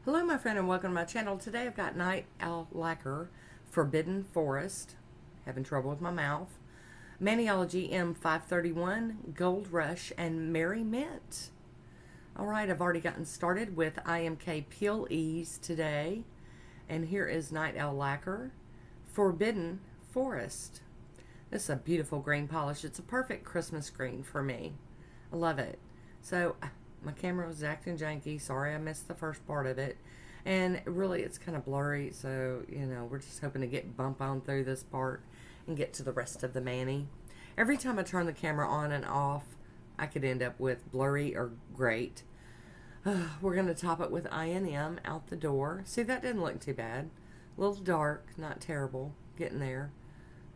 Hello my friend and welcome to my channel. Today I've got Owl Lacquer, Forbidden Forest, having trouble with my mouth, Maniology M531, Gold Rush, and Merry Mint. Alright, I've already gotten started with IMK Peel Ease today, and here is Night Owl Lacquer, Forbidden Forest. This is a beautiful green polish. It's a perfect Christmas green for me. I love it. So my camera was acting janky. Sorry I missed the first part of it. And really it's kind of blurry. So, you know, we're just hoping to bump on through this part and get to the rest of the mani. Every time I turn the camera on and off, I could end up with blurry or great. We're going to top it with INM out the door. See, that didn't look too bad. A little dark, not terrible. Getting there.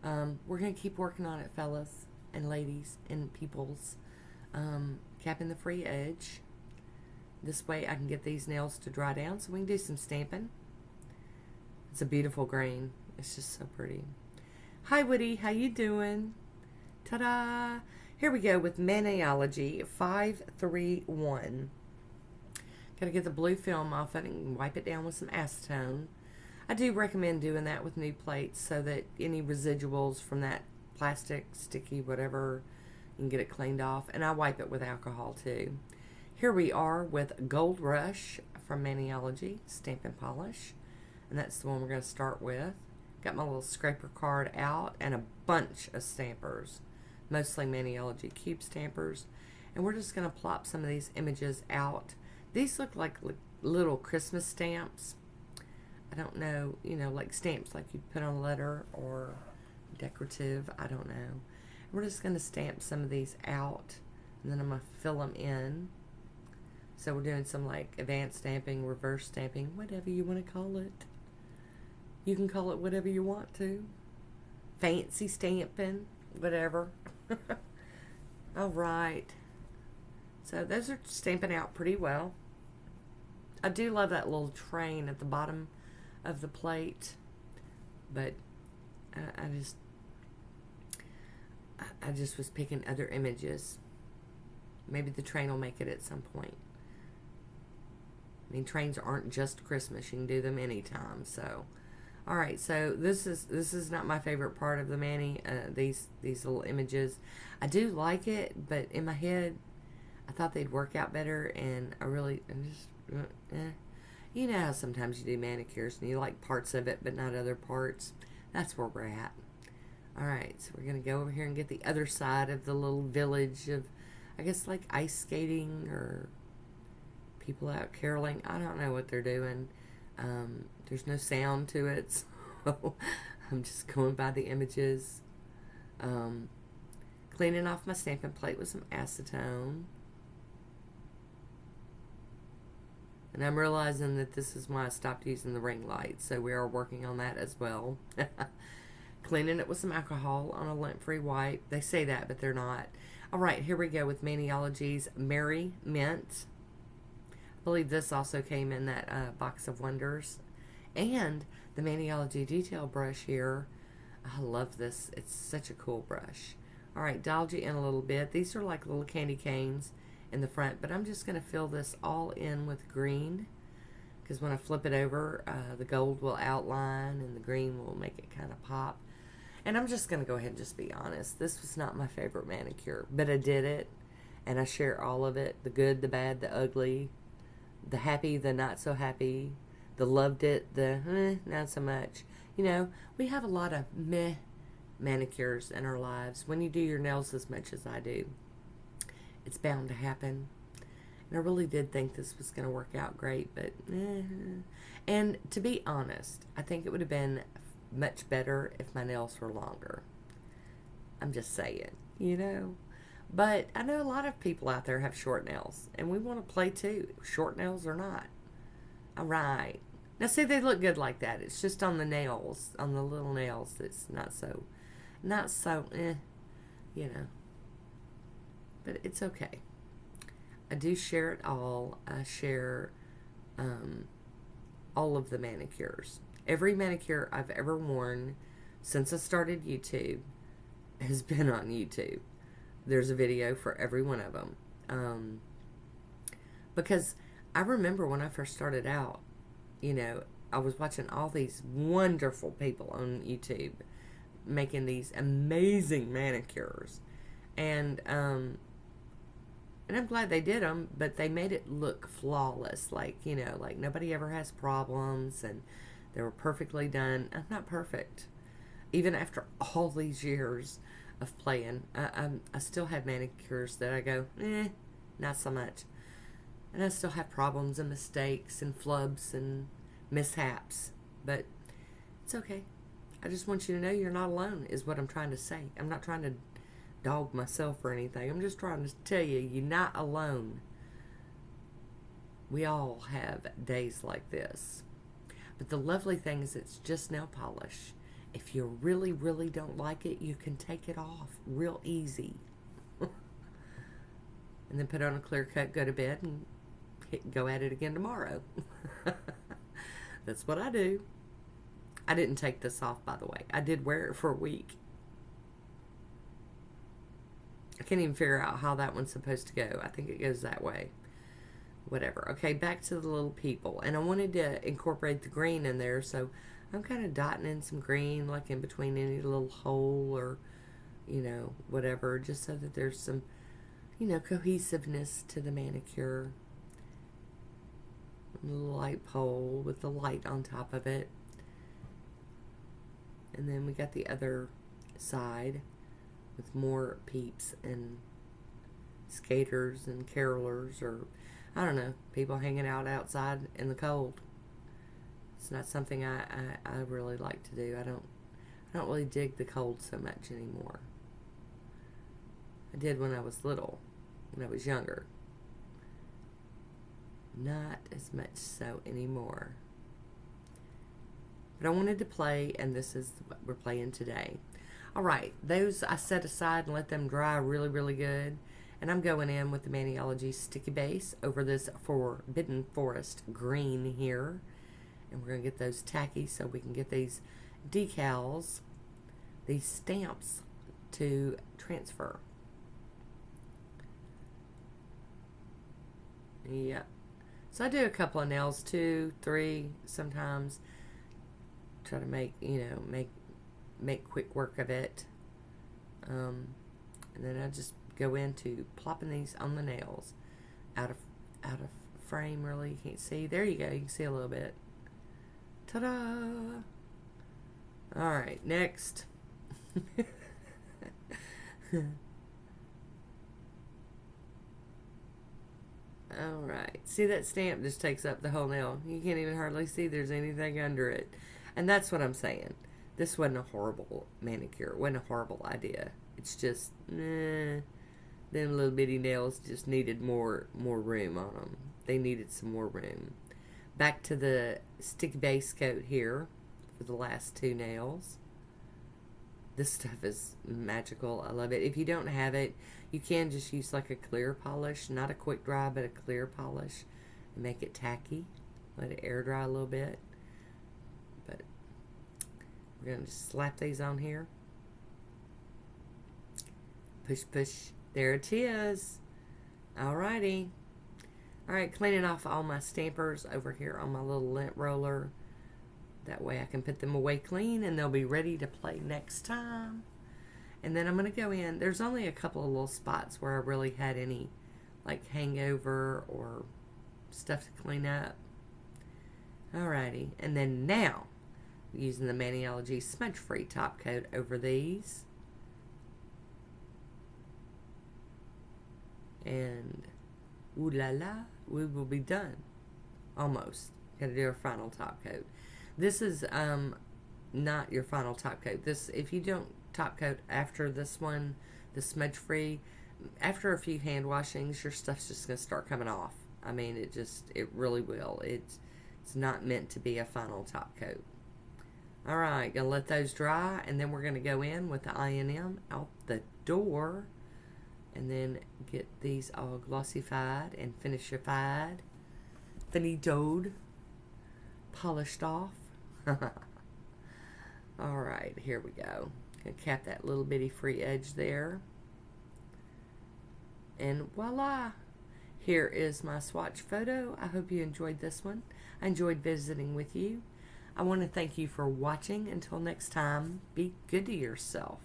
We're going to keep working on it, fellas and ladies and peoples. Capping the free edge. This way I can get these nails to dry down so we can do some stamping. It's a beautiful grain. It's just so pretty. Hi Woody, how you doing? Ta-da! Here we go with Maniology 531. Gotta get the blue film off it and wipe it down with some acetone. I do recommend doing that with new plates so that any residuals from that plastic, sticky, whatever, you can get it cleaned off. And I wipe it with alcohol too. Here we are with Gold Rush from Maniology, Stamp and Polish. And that's the one we're going to start with. Got my little scraper card out and a bunch of stampers. Mostly Maniology cube stampers. And we're just going to plop some of these images out. These look like little Christmas stamps. I don't know, you know, like stamps like you'd put on a letter or decorative. I don't know. We're just going to stamp some of these out, and then I'm going to fill them in. So we're doing some like advanced stamping, reverse stamping, whatever you want to call it. You can call it whatever you want to. Fancy stamping, whatever. All right. So those are stamping out pretty well. I do love that little train at the bottom of the plate, but I just was picking other images. Maybe the train will make it at some point. I mean, trains aren't just Christmas. You can do them anytime. So, all right. So this is not my favorite part of the mani. These little images, I do like it, but in my head, I thought they'd work out better, and I'm just You know how sometimes you do manicures and you like parts of it, but not other parts. That's where we're at. Alright, so we're going to go over here and get the other side of the little village of, I guess, like ice skating or people out caroling. I don't know what they're doing. There's no sound to it, so I'm just going by the images. Cleaning off my stamping plate with some acetone. And I'm realizing that this is why I stopped using the ring light, so we are working on that as well. Cleaning it with some alcohol on a lint-free wipe. They say that, but they're not. All right, here we go with Maniology's Merry Mint. I believe this also came in that box of wonders. And the Maniology detail brush here. I love this. It's such a cool brush. All right, dialed you in a little bit. These are like little candy canes in the front, but I'm just going to fill this all in with green, because when I flip it over, the gold will outline and the green will make it kind of pop. And I'm just going to go ahead and just be honest. This was not my favorite manicure, but I did it, and I share all of it, the good, the bad, the ugly, the happy, the not so happy, the loved it, the not so much. You know, we have a lot of meh manicures in our lives. When you do your nails as much as I do, it's bound to happen. And I really did think this was going to work out great, but And to be honest, I think it would have been much better if my nails were longer. I'm just saying, you know. But I know a lot of people out there have short nails, and we want to play too, short nails or not. All right. Now see, they look good like that. It's just on the nails, on the little nails, it's not so, you know. But it's okay. I do share it all. I share all of the manicures. Every manicure I've ever worn since I started YouTube has been on YouTube. There's a video for every one of them. Because I remember when I first started out, you know, I was watching all these wonderful people on YouTube making these amazing manicures. And I'm glad they did them, but they made it look flawless. Like, you know, like nobody ever has problems and they were perfectly done. I'm not perfect. Even after all these years of playing, I still have manicures that I go, not so much. And I still have problems and mistakes and flubs and mishaps. But it's okay. I just want you to know you're not alone, is what I'm trying to say. I'm not trying to dog myself or anything. I'm just trying to tell you, you're not alone. We all have days like this. But the lovely thing is it's just nail polish. If you really, really don't like it, you can take it off real easy. And then put on a clear cut, go to bed, and go at it again tomorrow. That's what I do. I didn't take this off, by the way. I did wear it for a week. I can't even figure out how that one's supposed to go. I think it goes that way. Whatever. Okay, back to the little people. And I wanted to incorporate the green in there, so I'm kind of dotting in some green, like in between any little hole or, you know, whatever, just so that there's some, you know, cohesiveness to the manicure. A little light pole with the light on top of it. And then we got the other side with more peeps and skaters and carolers, or I don't know, people hanging out outside in the cold. It's not something I really like to do. I don't really dig the cold so much anymore. I did when I was little, when I was younger. Not as much so anymore. But I wanted to play, and this is what we're playing today. Alright, those I set aside and let them dry really, really good. And I'm going in with the Maniology Sticky Base over this Forbidden Forest green here. And we're going to get those tacky so we can get these decals, these stamps to transfer. Yeah. So I do a couple of nails, 2, 3 sometimes. Try to make, you know, make quick work of it. And then I just go into plopping these on the nails out of frame. Really, you can't see. There you go. You can see a little bit. Ta-da! All right, next. All right. See, that stamp just takes up the whole nail. You can't even hardly see there's anything under it. And that's what I'm saying. This wasn't a horrible manicure. It wasn't a horrible idea. It's just, them little bitty nails just needed more room on them. They needed some more room. Back to the sticky base coat here for the last 2 nails. This stuff is magical. I love it. If you don't have it, you can just use like a clear polish. Not a quick dry, but a clear polish. And make it tacky. Let it air dry a little bit. But we're going to just slap these on here. Push, push. There it is. Alrighty. Alright, cleaning off all my stampers over here on my little lint roller. That way I can put them away clean and they'll be ready to play next time. And then I'm going to go in. There's only a couple of little spots where I really had any like hangover or stuff to clean up. Alrighty. And then now, using the Maniology Smudge Free top coat over these. And ooh la la, we will be done. Almost. Got to do our final top coat. This is not your final top coat. This, if you don't top coat after this one, the smudge free, after a few hand washings, your stuff's just going to start coming off. I mean, it really will. It's not meant to be a final top coat. Alright, gonna let those dry, and then we're gonna go in with the I&M out the door, and then get these all glossified and finishified, finitoed, polished off. Alright, here we go. Gonna cap that little bitty free edge there. And voila! Here is my swatch photo. I hope you enjoyed this one. I enjoyed visiting with you. I want to thank you for watching. Until next time, be good to yourself.